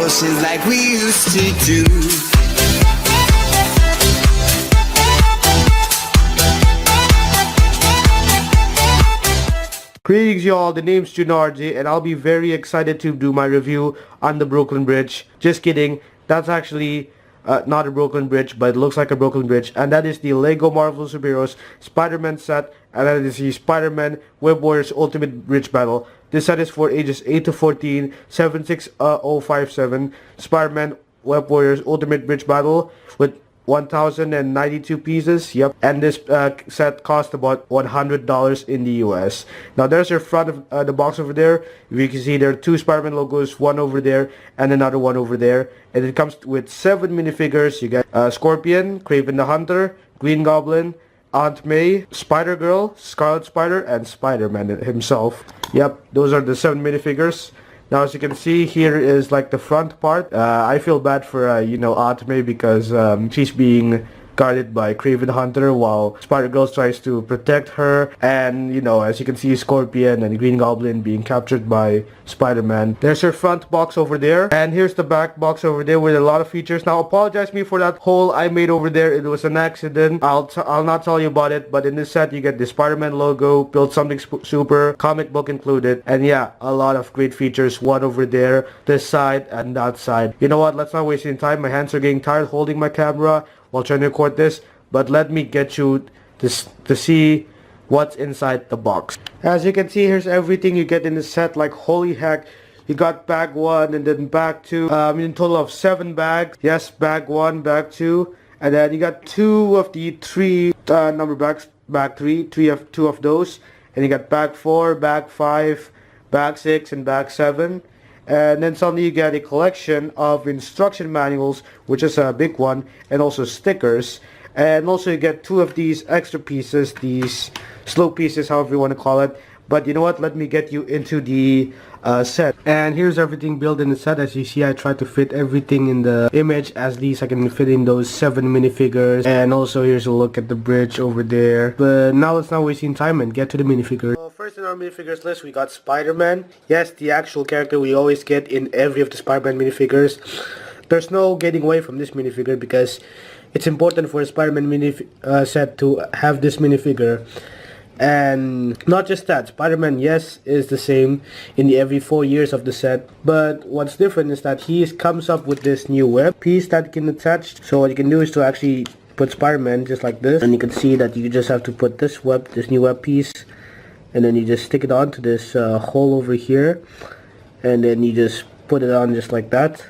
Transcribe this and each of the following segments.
Like we used to do. Greetings y'all, the name's JUNA.R.J and I'll be very excited to do my review on the Brooklyn Bridge. Just kidding, that's actually not a Brooklyn Bridge, but it looks like a Brooklyn Bridge, and that is the Lego Marvel Superheroes Spider-Man set, and that is the Spider-Man Web Warriors Ultimate Bridge Battle. This set is for ages 8 to 14, 76057, Spider-Man Web Warriors Ultimate Bridge Battle with 1,092 pieces. Yep, and this set cost about $100 in the US. Now there's your front of the box over there. If you can see, there are two Spider-Man logos, one over there and another one over there, and it comes with 7 minifigures. You get Scorpion, Kraven the Hunter, Green Goblin, Aunt May, Spider-Girl, Scarlet Spider, and Spider-Man himself. Yep, those are the 7 minifigures. Now as you can see, here is like the front part. I feel bad for Aunt May because she's being guarded by Kraven the Hunter while Spider-Girl tries to protect her, and as you can see, Scorpion and Green Goblin being captured by Spider-Man. There's her front box over there, and here's the back box over there with a lot of features. Now apologize me for that hole I made over there. It was an accident. I'll not tell you about it, but in this set you get the Spider-Man logo, Build Something Super, comic book included, and yeah, a lot of great features. One over there, this side and that side. You know what, let's not waste any time. My hands are getting tired holding my camera while trying to record this, but let me get you this to see what's inside the box. As you can see, here's everything you get in the set. Like, holy heck, you got bag 1 and then bag 2, in total of 7 bags. Yes, bag 1, bag 2, and then you got 2 of the 3 number bags, bag 3, 2 of those, and you got bag 4, bag 5, bag 6, and bag 7. And then suddenly you get a collection of instruction manuals, which is a big one, and also stickers. And also you get 2 of these extra pieces, these slow pieces, however you want to call it. But you know what, let me get you into the set. And here's everything built in the set. As you see, I tried to fit everything in the image as least I can fit in those 7 minifigures. And also here's a look at the bridge over there. But now let's not wasting time and get to the minifigures. First in our minifigures list, we got Spider-Man. Yes, the actual character we always get in every of the Spider-Man minifigures. There's no getting away from this minifigure because it's important for a Spider-Man set to have this minifigure. And not just that, Spider-Man, yes, is the same in the every 4 years of the set, but what's different is that he comes up with this new web piece that can attach. So what you can do is to actually put Spider-Man just like this, and you can see that you just have to put this new web piece, and then you just stick it onto this hole over here, and then you just put it on just like that,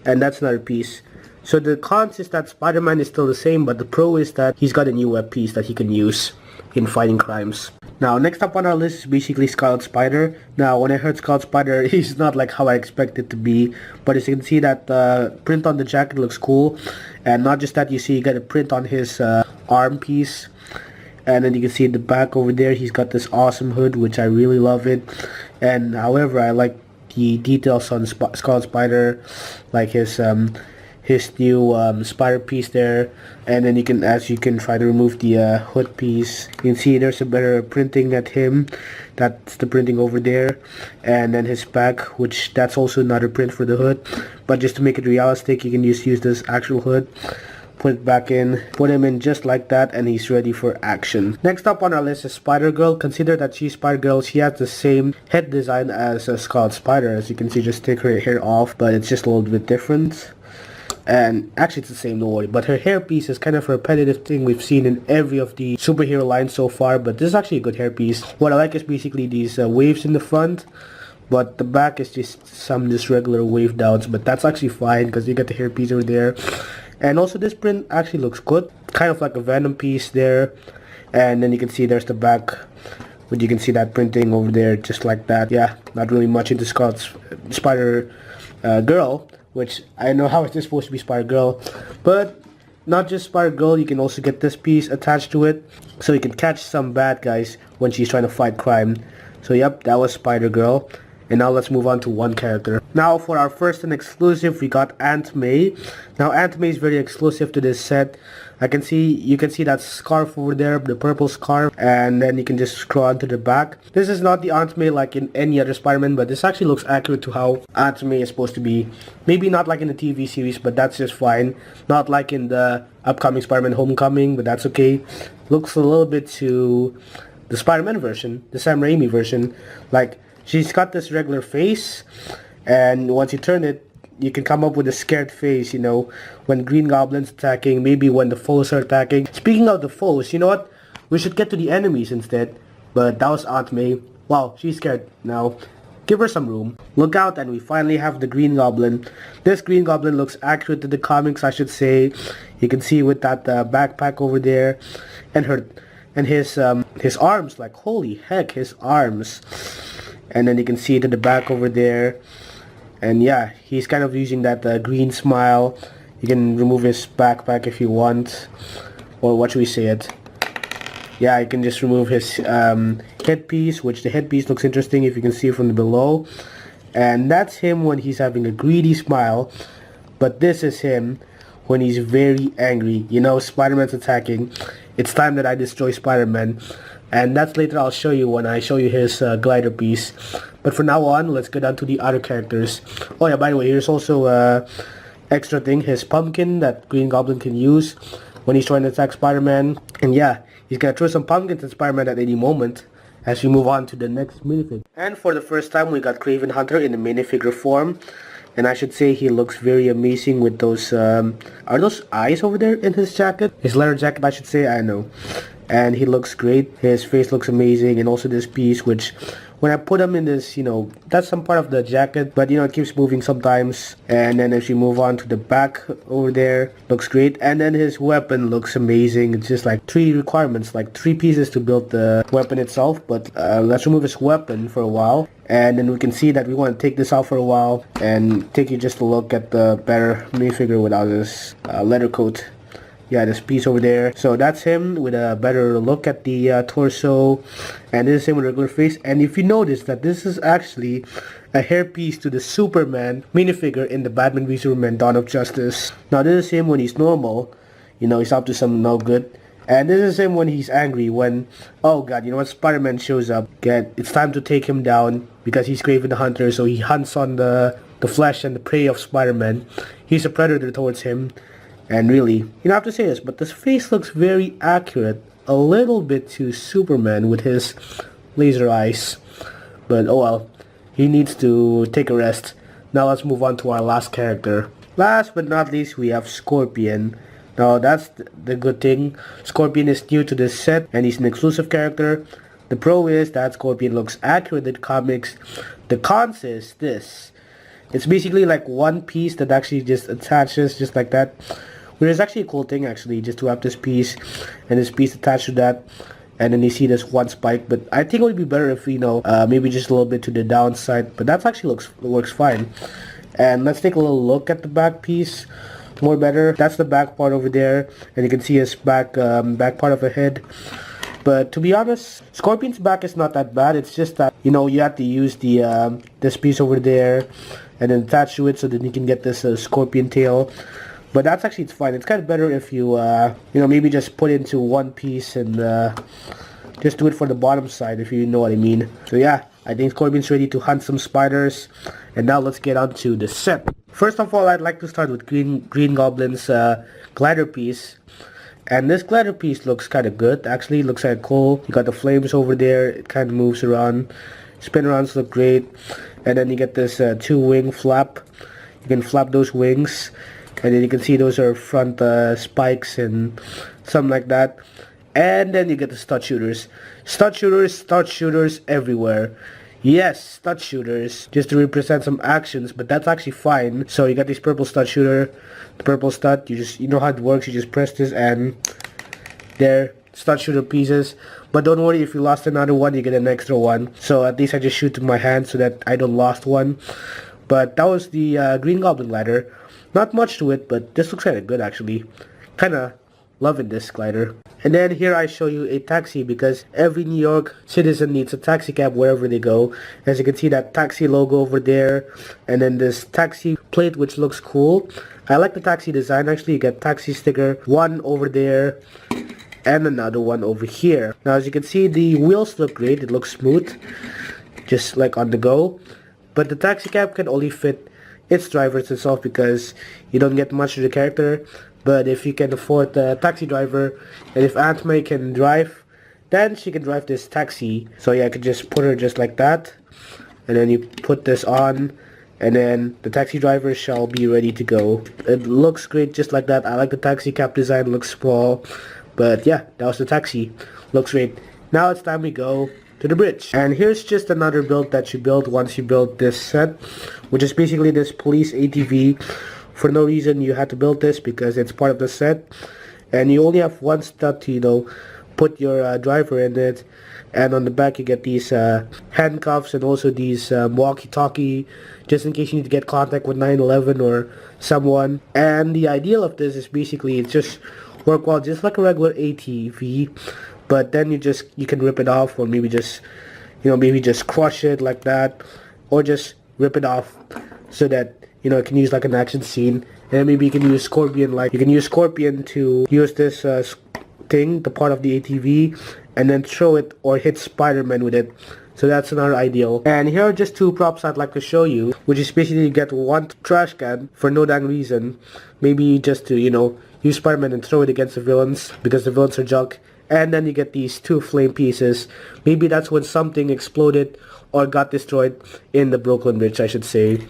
and that's another piece. So the cons is that Spider-Man is still the same, but the pro is that he's got a new web piece that he can use in fighting crimes. Now next up on our list is basically Scarlet Spider. Now when I heard Scarlet Spider, he's not like how I expected it to be, but as you can see, that print on the jacket looks cool, and not just that, you see you get a print on his arm piece, and then you can see in the back over there he's got this awesome hood, which I really love it. And however, I like the details on Scarlet Spider, like his new spider piece there, and then you can try to remove the hood piece. You can see there's a better printing at him. That's the printing over there, and then his back, which that's also another print for the hood. But just to make it realistic, you can just use this actual hood, put it back in, put him in just like that, and he's ready for action. Next up on our list is Spider-Girl. Consider that she's Spider-Girl. She has the same head design as Scarlet Spider. As you can see, just take her hair off, but it's just a little bit different. And actually it's the same, don't worry, but her hairpiece is kind of a repetitive thing we've seen in every of the superhero lines so far, but this is actually a good hairpiece. What I like is basically these waves in the front, but the back is just regular wave downs, but that's actually fine because you get the hairpiece over there. And also this print actually looks good, kind of like a Venom piece there, and then you can see there's the back, but you can see that printing over there just like that. Yeah, not really much into Scarlet Spider Girl, which I know how it's supposed to be Spider-Girl, but not just Spider-Girl, you can also get this piece attached to it, so you can catch some bad guys when she's trying to fight crime. So yep, that was Spider-Girl, and now let's move on to one character. Now for our first and exclusive, we got Aunt May. Now Aunt May is very exclusive to this set, You can see that scarf over there, the purple scarf, and then you can just scroll onto the back. This is not the Aunt May like in any other Spider-Man, but this actually looks accurate to how Aunt May is supposed to be. Maybe not like in the TV series, but that's just fine. Not like in the upcoming Spider-Man Homecoming, but that's okay. Looks a little bit to the Spider-Man version, the Sam Raimi version. Like, she's got this regular face, and once you turn it, you can come up with a scared face, you know, when Green Goblin's attacking, maybe when the foes are attacking. Speaking of the foes, you know what? We should get to the enemies instead. But that was Aunt May. Wow, she's scared now. Give her some room. Look out, and we finally have the Green Goblin. This Green Goblin looks accurate to the comics, I should say. You can see with that backpack over there, and his arms. Like, holy heck, his arms. And then you can see it at the back over there. And yeah, he's kind of using that green smile. You can remove his backpack if you want. Or what should we say it? Yeah, you can just remove his headpiece, which the headpiece looks interesting if you can see it from the below. And that's him when he's having a greedy smile. But this is him when he's very angry. You know, Spider-Man's attacking. It's time that I destroy Spider-Man. And that's later I'll show you when I show you his glider piece. But for now on, let's go down to the other characters. Oh yeah, by the way, here's also extra thing, his pumpkin that Green Goblin can use when he's trying to attack Spider-Man. And yeah, he's gonna throw some pumpkins at Spider-Man at any moment as we move on to the next minifig. And for the first time, we got Kraven Hunter in the minifigure form. And I should say he looks very amazing with those, are those eyes over there in his jacket? His leather jacket, I should say, I know. And he looks great. His face looks amazing, and also this piece, which when I put him in this, you know, that's some part of the jacket, but you know, it keeps moving sometimes. And then as you move on to the back over there, looks great. And then his weapon looks amazing. It's just like 3 requirements, like 3 pieces to build the weapon itself. But let's remove his weapon for a while. And then we can see that we want to take this out for a while and take you just a look at the better minifigure without his leather coat. Yeah, this piece over there. So that's him with a better look at the torso. And this is him with a regular face. And if you notice that this is actually a hairpiece to the Superman minifigure in the Batman v Superman Dawn of Justice. Now this is him when he's normal. You know, he's up to some no good. And this is him when he's angry, when, oh god, you know what, Spider-Man shows up. It's time to take him down because he's Kraven the Hunter, so he hunts on the flesh and the prey of Spider-Man. He's a predator towards him. And really, you don't have to say this, but this face looks very accurate. A little bit to Superman with his laser eyes. But oh well, he needs to take a rest. Now let's move on to our last character. Last but not least, we have Scorpion. Now that's the good thing. Scorpion is new to this set and he's an exclusive character. The pro is that Scorpion looks accurate in comics. The cons is this. It's basically like one piece that actually just attaches just like that. Which is actually a cool thing actually, just to have this piece and this piece attached to that. And then you see this one spike. But I think it would be better if, you know, maybe just a little bit to the downside. But that actually works fine. And let's take a little look at the back piece more better. That's the back part over there. And you can see his back part of the head. But to be honest, Scorpion's back is not that bad. It's just that, you know, you have to use the this piece over there and then attach to it so that you can get this Scorpion tail. But that's actually, it's fine. It's kind of better if you, you know, maybe just put into one piece and just do it for the bottom side, if you know what I mean. So yeah, I think Scorpion's ready to hunt some spiders. And now let's get on to the set. First of all, I'd like to start with Green Goblin's glider piece. And this glider piece looks kind of good. Actually, it looks kind of cool. You got the flames over there. It kind of moves around. Spin arounds look great. And then you get this 2-wing flap. You can flap those wings. And then you can see those are front spikes and something like that. And then you get the stud shooters. Stud shooters everywhere. Yes, stud shooters, just to represent some actions, but that's actually fine. So you got this purple stud shooter, the purple stud, you know how it works, you just press this and there, stud shooter pieces. But don't worry, if you lost another one, you get an extra one. So at least I just shoot with my hand so that I don't lost one. But that was the Green Goblin glider. Not much to it, but this looks kind of good actually. Kind of Loving this glider. And then here I show you a taxi because every New York citizen needs a taxi cab wherever they go. As you can see, that taxi logo over there, and then this taxi plate which looks cool. I like the taxi design. Actually, you get taxi sticker, one over there and another one over here. Now as you can see, the wheels look great. It looks smooth, just like on the go. But the taxi cab can only fit its drivers itself because you don't get much of the character. But if you can afford the taxi driver, and if Aunt May can drive, then she can drive this taxi. So yeah, I could just put her just like that, and then you put this on, and then the taxi driver shall be ready to go. It looks great just like that. I like the taxi cab design, looks small, but yeah, that was the taxi. Looks great. Now it's time we go to the bridge. And here's just another build that you build once you build this set, which is basically this police ATV. For no reason you had to build this because it's part of the set, and you only have one stud to, you know, put your driver in it. And on the back you get these handcuffs and also these walkie-talkie, just in case you need to get contact with 911 or someone. And the ideal of this is basically it just work well just like a regular ATV, but then you can rip it off, or maybe just, you know, maybe just crush it like that, or just rip it off so that, you know, it can use like an action scene. And then maybe you can use Scorpion, like you can use Scorpion to use this thing, the part of the ATV, and then throw it or hit Spider-Man with it. So that's another ideal. And here are just two props I'd like to show you, which is basically you get one trash can for no dang reason. Maybe just to, you know, use Spider-Man and throw it against the villains because the villains are junk. And then you get these two flame pieces. Maybe that's when something exploded or got destroyed in the Brooklyn Bridge, I should say.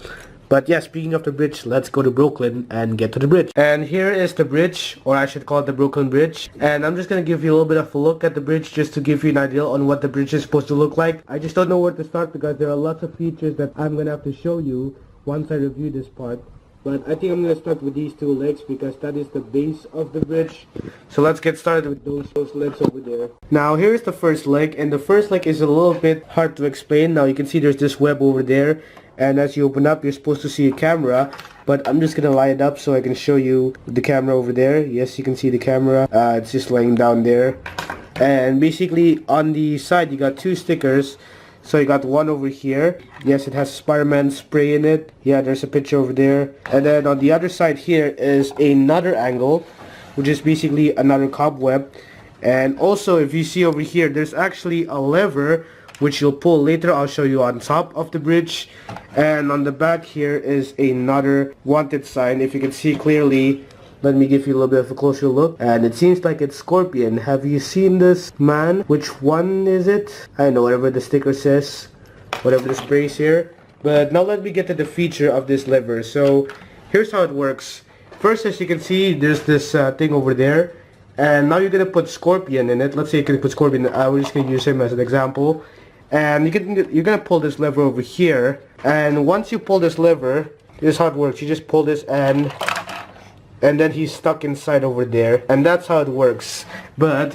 But yeah, speaking of the bridge, let's go to Brooklyn and get to the bridge. And here is the bridge, or I should call it the Brooklyn Bridge. And I'm just going to give you a little bit of a look at the bridge just to give you an idea on what the bridge is supposed to look like. I just don't know where to start because there are lots of features that I'm going to have to show you once I review this part. But I think I'm going to start with these two legs because that is the base of the bridge. So let's get started with those legs over there. Now here's the first leg, and the first leg is a little bit hard to explain. Now you can see there's this web over there, and as you open up you're supposed to see a camera, but I'm just going to line it up so I can show you the camera over there. Yes, you can see the camera. It's just laying down there. And basically on the side you got two stickers. So you got one over here. Yes, it has Spider-Man spray in it. Yeah, there's a picture over there. And then on the other side here is another angle, which is basically another cobweb. And also, if you see over here, there's actually a lever which you'll pull later. I'll show you on top of the bridge. And on the back here is another wanted sign. If you can see clearly, let me give you a little bit of a closer look. And it seems like it's Scorpion. Have you seen this man? Which one is it? I don't know, whatever the sticker says, whatever the spray is here. But now let me get to the feature of this lever. So here's how it works. First, as you can see, there's this thing over there. And now you're going to put Scorpion in it. Let's say you can put Scorpion. We're just going to use him as an example. And you're going to pull this lever over here. And once you pull this lever, this is how it works. You just pull this and then he's stuck inside over there, and that's how it works. But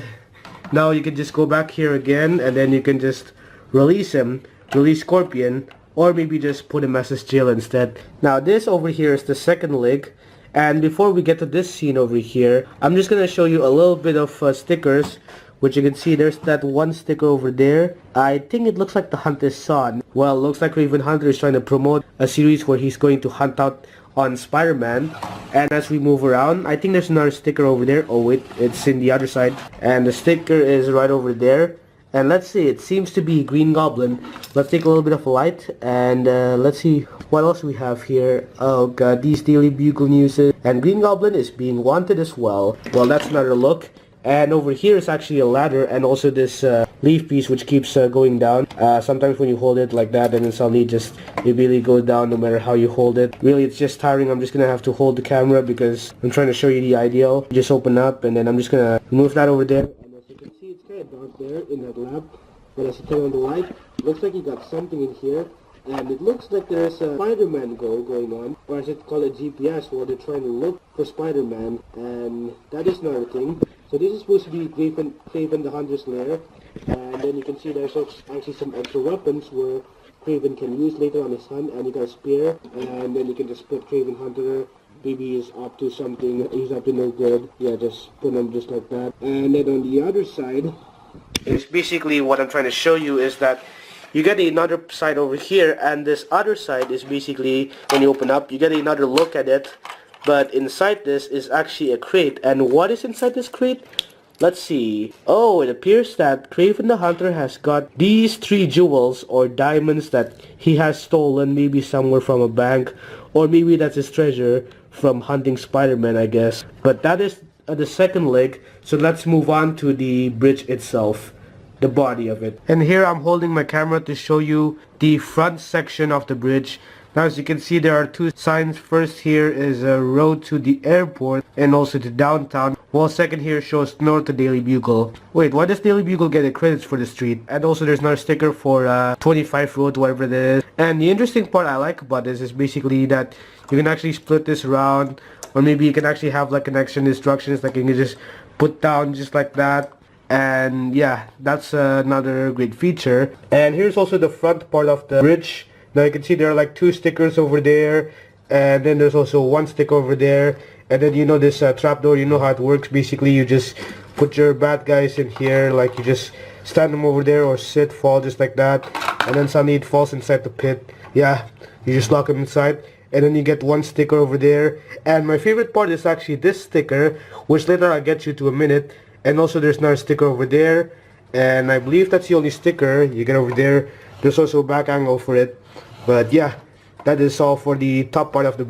now you can just go back here again, and then you can just release him, release Scorpion, or maybe just put him as his jail instead. Now this over here is the second leg, and before we get to this scene over here, I'm just gonna show you a little bit of stickers, which you can see there's that one sticker over there. I think it looks like the hunt is on. Well, it looks like Raven Hunter is trying to promote a series where he's going to hunt out on Spider-Man. And as we move around, I think there's another sticker over there. Oh wait, it's in the other side, and the sticker is right over there. And let's see, it seems to be Green Goblin. Let's take a little bit of a light, and let's see what else we have here. Oh god, these Daily Bugle newses, and Green Goblin is being wanted as well. Well, that's another look. And over here is actually a ladder, and also this leaf piece which keeps going down. Sometimes when you hold it like that, and then suddenly it really goes down no matter how you hold it. Really, it's just tiring. I'm just gonna have to hold the camera because I'm trying to show you the ideal. Just open up, and then I'm just gonna move that over there. And as you can see, it's kind of dark there in that lab. But as you turn on the light, it looks like you got something in here. And it looks like there's a Spider-Man going on, or as it call it GPS, where they're trying to look for Spider-Man, and that is another thing. So this is supposed to be Craven the Hunter's lair, and then you can see there's actually some extra weapons where Craven can use later on his hunt, and you got a spear, and then you can just put Craven Hunter. Maybe he's up to something, he's up to no good. Yeah, just put him just like that. And then on the other side, it's basically what I'm trying to show you is that you get another side over here, and this other side is basically, when you open up, you get another look at it. But inside this is actually a crate. And what is inside this crate? Let's see. Oh, it appears that Craven the Hunter has got these 3 jewels or diamonds that he has stolen, maybe somewhere from a bank, or maybe that's his treasure from hunting Spider-Man, I guess. But that is the second leg, so let's move on to the bridge itself, the body of it. And here I'm holding my camera to show you the front section of the bridge. Now, as you can see, there are 2 signs. First here is a road to the airport and also to downtown, while second here shows north to Daily Bugle. Wait, why does Daily Bugle get the credits for the street? And also there's another sticker for 25 Road, whatever that is. And the interesting part I like about this is basically that you can actually split this around, or maybe you can actually have like connection instructions that you can just put down just like that. And yeah, that's another great feature. And here's also the front part of the bridge. Now you can see there are like 2 stickers over there, and then there's also 1 sticker over there. And then you know this trapdoor, you know how it works. Basically you just put your bad guys in here, like you just stand them over there or sit, fall just like that, and then suddenly it falls inside the pit. Yeah, you just lock them inside, and then you get 1 sticker over there. And my favorite part is actually this sticker, which later I'll get you to a minute. And also there's another sticker over there, and I believe that's the only sticker you get over there. There's also a back angle for it. But yeah, that is all for the top part of the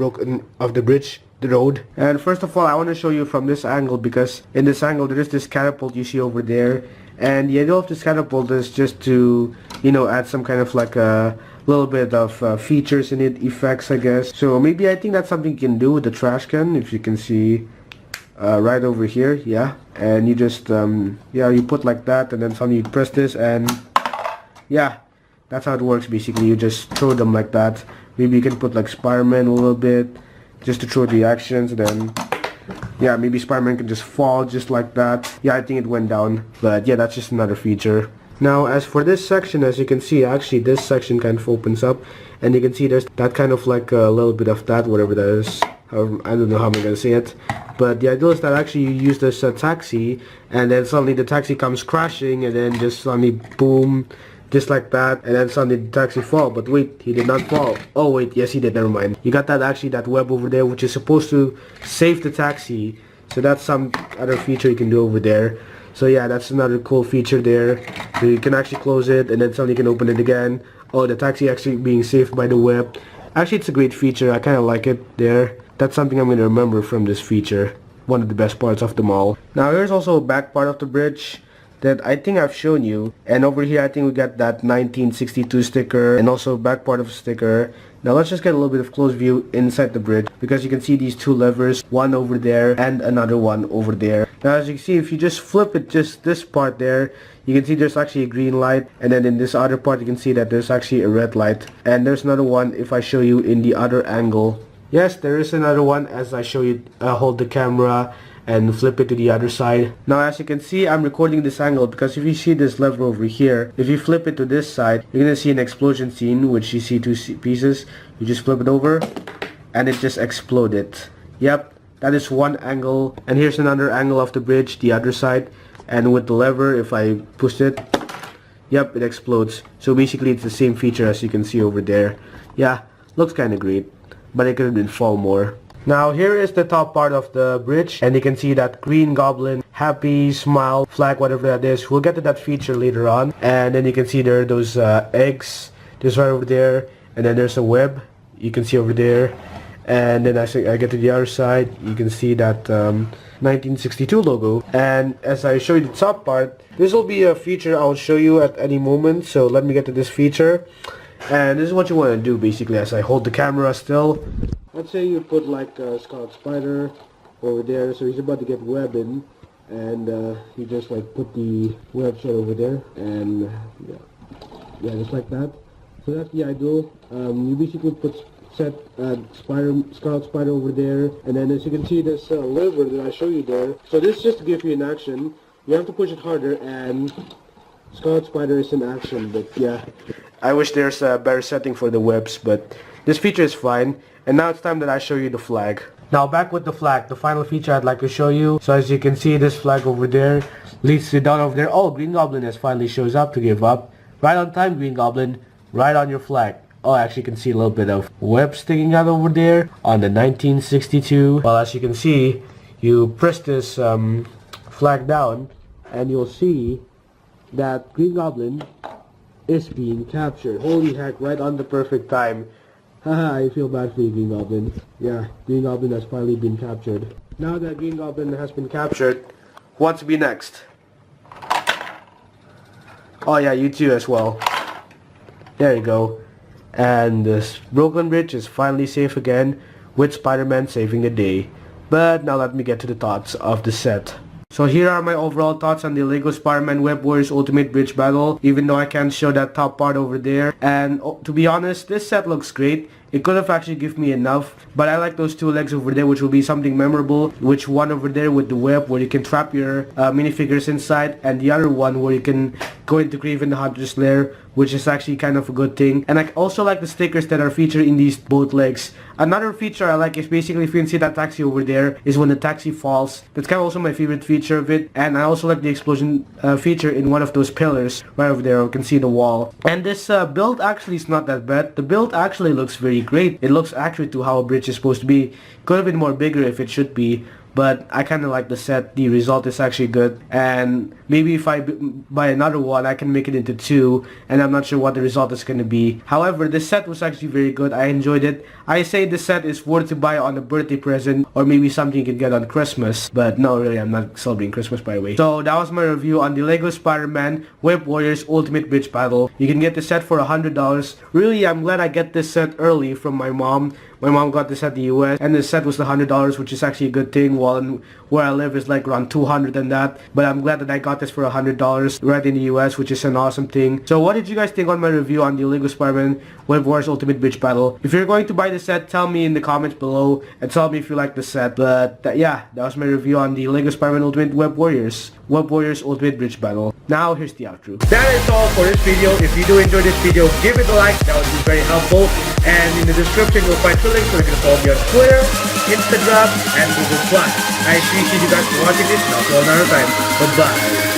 bridge, the road. And first of all, I want to show you from this angle, because in this angle there is this catapult you see over there. And the idea of this catapult is just to, you know, add some kind of like a little bit of features in it, effects I guess. So maybe I think that's something you can do with the trash can, if you can see right over here. Yeah, and you just yeah, you put like that, and then suddenly you press this, and yeah, that's how it works. Basically you just throw them like that. Maybe you can put like Spider-Man a little bit just to throw the actions, then yeah, maybe Spider-Man can just fall just like that. Yeah, I think it went down, but yeah, that's just another feature. Now as for this section, as you can see, actually this section kind of opens up, and you can see there's that kind of like a little bit of that, whatever that is. I don't know how I'm gonna say it, but the idea is that actually you use this taxi, and then suddenly the taxi comes crashing, and then just suddenly boom, just like that, and then suddenly the taxi fall. But wait, he did not fall. Oh wait, yes he did, never mind. You got that, actually that web over there, which is supposed to save the taxi. So that's some other feature you can do over there. So yeah, that's another cool feature there. So you can actually close it, and then suddenly you can open it again. Oh, the taxi actually being saved by the web. Actually, it's a great feature. I kind of like it there. That's something I'm going to remember from this feature. One of the best parts of them all. Now here's also a back part of the bridge that I think I've shown you. And over here I think we got that 1962 sticker, and also back part of a sticker. Now let's just get a little bit of close view inside the bridge, because you can see these 2 levers, one over there and another one over there. Now as you can see, if you just flip it, just this part there, you can see there's actually a green light, and then in this other part you can see that there's actually a red light. And there's another one if I show you in the other angle. Yes, there is another one as I show you, hold the camera and flip it to the other side. Now as you can see, I'm recording this angle because if you see this lever over here, if you flip it to this side, you're gonna see an explosion scene, which you see 2 pieces. You just flip it over and it just exploded. Yep, that is one angle. And here's another angle of the bridge, the other side, and with the lever, if I push it, yep, it explodes. So basically it's the same feature as you can see over there. Yeah, looks kinda great, but it could have been far more. Now here is the top part of the bridge, and you can see that green goblin, happy, smile, flag, whatever that is. We'll get to that feature later on. And then you can see there are those eggs just right over there, and then there's a web you can see over there. And then as I get to the other side, you can see that 1962 logo. And as I show you the top part, this will be a feature I'll show you at any moment. So let me get to this feature. And this is what you want to do basically as I hold the camera still. Let's say you put like Scarlet Spider over there, so he's about to get web in, and you just like put the web shot over there, and yeah, just like that. So that's the ideal. You basically set Scarlet Spider over there, and then as you can see this lever that I show you there. So this is just to give you an action. You have to push it harder, and Scarlet Spider is in action, but yeah. I wish there's a better setting for the whips, but this feature is fine. And now it's time that I show you the flag. Now back with the flag, the final feature I'd like to show you. So as you can see, this flag over there leads to down over there. Oh, Green Goblin has finally shows up to give up. Right on time, Green Goblin. Right on your flag. Oh, actually you can see a little bit of web sticking out over there on the 1962. Well, as you can see, you press this flag down and you'll see that Green Goblin is being captured. Holy heck, right on the perfect time. Haha, I feel bad for you, Green Goblin. Yeah, Green Goblin has finally been captured. Now that Green Goblin has been captured, what's to be next? Oh yeah, you too as well. There you go. And this Brooklyn Bridge is finally safe again, with Spider-Man saving the day. But now let me get to the thoughts of the set. So here are my overall thoughts on the LEGO Spider-Man Web Warriors Ultimate Bridge Battle, even though I can't show that top part over there. And to be honest, this set looks great. It could have actually given me enough, but I like those two legs over there, which will be something memorable, which one over there with the web where you can trap your minifigures inside, and the other one where you can go into Craven the Hunter's Lair, which is actually kind of a good thing. And I also like the stickers that are featured in these both legs. Another feature I like is basically, if you can see that taxi over there, is when the taxi falls. That's kind of also my favorite feature of it. And I also like the explosion feature in one of those pillars right over there. You can see the wall. And this build actually is not that bad. The build actually looks very great. It looks accurate to how a bridge is supposed to be. Could have been more bigger if it should be, but I kind of like the set. The result is actually good, and maybe if I buy another one, I can make it into two, and I'm not sure what the result is going to be. However, this set was actually very good. I enjoyed it. I say this set is worth to buy on a birthday present, or maybe something you can get on Christmas, but no, really, I'm not celebrating Christmas, by the way. So that was my review on the LEGO Spider-Man Web Warriors Ultimate Bridge Battle. You can get the set for $100. Really, I'm glad I get this set early from my mom. My mom got this at the US, and the set was the $100, which is actually a good thing. While where I live is like around $200 and that, but I'm glad that I got this for $100 right in the US, which is an awesome thing. So what did you guys think on my review on the LEGO Spider-Man Web Warriors Ultimate Bridge Battle? If you're going to buy the set, tell me in the comments below and tell me if you like the set. But yeah, that was my review on the LEGO Spider-Man Ultimate Web Warriors Ultimate Bridge Battle. Now here's the outro. That is all for this video. If you do enjoy this video, give it a like. That would be very helpful. And in the description you'll find two links so you can follow me on Twitter, Instagram, and Google+. I appreciate you guys for watching this, and I'll see you another time. Bye-bye.